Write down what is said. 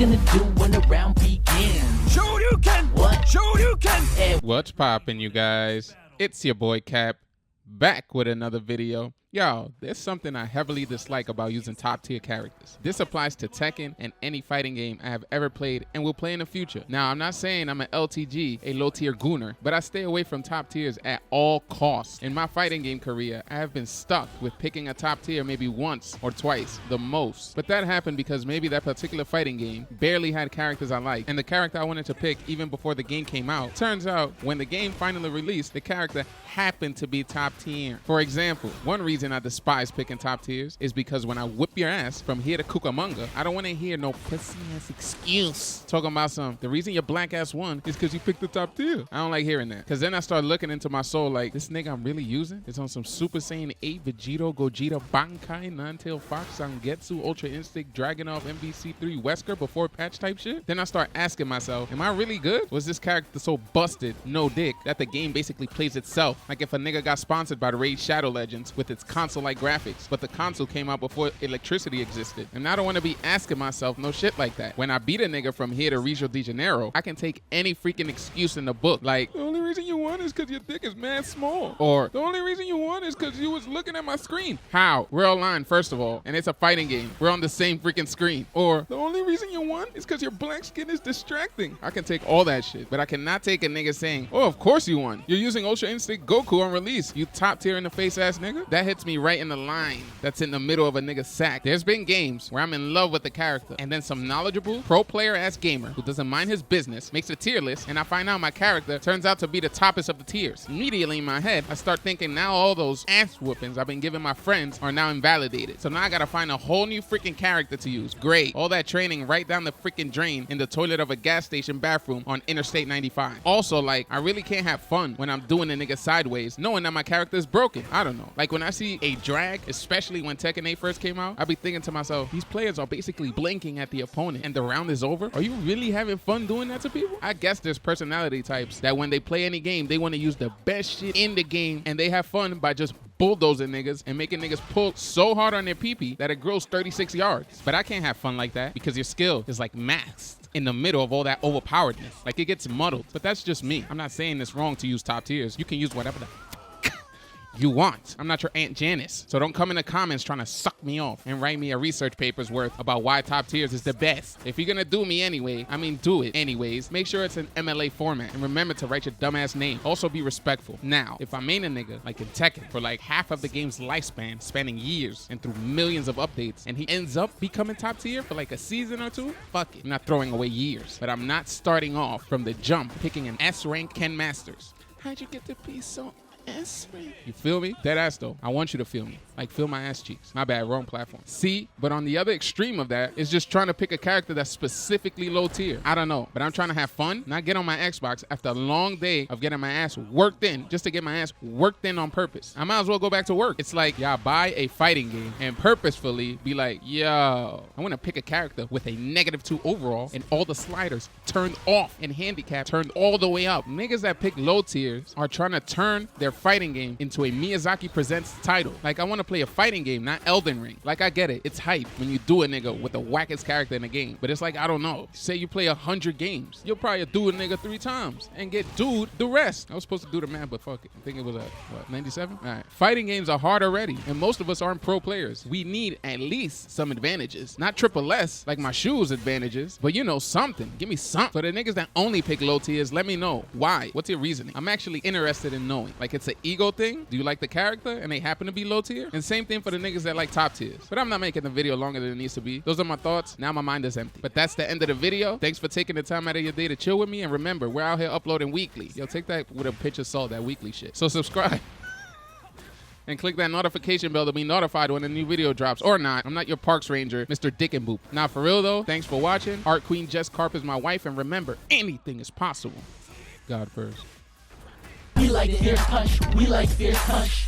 gonna do when the round begins? Show you can. What? Show you can. What's poppin', you guys? It's your boy Cap, back with another video. Yo, there's something I heavily dislike about using top tier characters. This applies to Tekken and any fighting game I have ever played and will play in the future. Now, I'm not saying I'm an LTG, a low tier gooner, but I stay away from top tiers at all costs. In my fighting game career, I have been stuck with picking a top tier maybe once or twice, the most. But that happened because maybe that particular fighting game barely had characters I liked, and the character I wanted to pick even before the game came out. Turns out, when the game finally released, the character happened to be top tier. For example, one reason I despise picking top tiers is because when I whip your ass from here to Cucamonga, I don't want to hear no pussy ass excuse talking about the reason your black ass won is because you picked the top tier. I don't like hearing that, because then I start looking into my soul like, this nigga I'm really using is on some Super Saiyan 8 Vegito, Gogeta, Bankai, Nine-Tail Fox, Zangetsu, Ultra Instinct, Dragunov, MVC3, Wesker before patch type shit. Then I start asking myself, am I really good? Was this character so busted, no dick, that the game basically plays itself? Like if a nigga got sponsored by the Raid Shadow Legends with its console-like graphics, but the console came out before electricity existed. And I don't want to be asking myself no shit like that. When I beat a nigga from here to Rio de Janeiro, I can take any freaking excuse in the book, like, the only reason you won is because your dick is mad small, or the only reason you won is because you was looking at my screen. How? We're online, first of all, and it's a fighting game. We're on the same freaking screen. Or the only reason you won is because your black skin is distracting. I can take all that shit, but I cannot take a nigga saying, oh, of course you won. You're using Ultra Instinct Goku on release, you top tier in the face ass nigga. That hits me right in the line that's in the middle of a nigga's sack. There's been games where I'm in love with the character, and then some knowledgeable pro player ass gamer who doesn't mind his business makes a tier list, and I find out my character turns out to be the toppest of the tiers. Immediately in my head, I start thinking now all those ass whoopings I've been giving my friends are now invalidated. So now I gotta find a whole new freaking character to use. Great. All that training right down the freaking drain in the toilet of a gas station bathroom on Interstate 95. Also, like, I really can't have fun when I'm doing a nigga sideways knowing that my character is broken. I don't know. Like when I see a drag, especially when Tekken 8 first came out, I'd be thinking to myself, these players are basically blinking at the opponent and the round is over. Are you really having fun doing that to people? I guess there's personality types that when they play any game, they want to use the best shit in the game, and they have fun by just bulldozing niggas and making niggas pull so hard on their pee-pee that it grows 36 yards. But I can't have fun like that because your skill is like masked in the middle of all that overpoweredness. Like it gets muddled. But that's just me. I'm not saying it's wrong to use top tiers. You can use whatever the you want. I'm not your Aunt Janice. So don't come in the comments trying to suck me off and write me a research paper's worth about why top tiers is the best. If you're gonna do me anyway, I mean do it anyways. Make sure it's an MLA format and remember to write your dumbass name. Also be respectful. Now, if I main a nigga like in Tekken for like half of the game's lifespan, spanning years and through millions of updates, and he ends up becoming top tier for like a season or two, fuck it. I'm not throwing away years, but I'm not starting off from the jump picking an S-rank Ken Masters. How'd you get to be so S-rank? You feel me? Dead ass though. I want you to feel me. Like feel my ass cheeks. My bad, wrong platform. See, but on the other extreme of that is just trying to pick a character that's specifically low tier. I don't know, but I'm trying to have fun, not get on my Xbox after a long day of getting my ass worked in just to get my ass worked in on purpose. I might as well go back to work. It's like y'all buy a fighting game and purposefully be like, yo, I want to pick a character with a -2 overall and all the sliders turned off and handicap turned all the way up. Niggas that pick low tiers are trying to turn their fighting game into a Miyazaki Presents title. Like I want to play a fighting game, not Elden Ring. Like I get it, it's hype when you do a nigga with the wackest character in the game, but it's like, I don't know, say you play 100 games, you'll probably do a nigga 3 times and get dude the rest. I was supposed to do the math, but fuck it. I think it was what, 97? All right. Fighting games are hard already, and most of us aren't pro players. We need at least some advantages. Not triple S, like my shoes advantages, but you know, something. Give me something. For the niggas that only pick low tiers, let me know. Why? What's your reasoning? I'm actually interested in knowing. Like it's an ego thing? Do you like the character and they happen to be low tier? And same thing for the niggas that like top tiers. But I'm not making the video longer than it needs to be. Those are my thoughts. Now my mind is empty. But that's the end of the video. Thanks for taking the time out of your day to chill with me. And remember, we're out here uploading weekly. Yo, take that with a pinch of salt, that weekly shit. So subscribe. And click that notification bell to be notified when a new video drops. Or not. I'm not your parks ranger, Mr. Dick and Boop. Now for real though, thanks for watching. Art Queen Jess Carp is my wife. And remember, anything is possible. God first. We like fierce punch. We like fierce punch.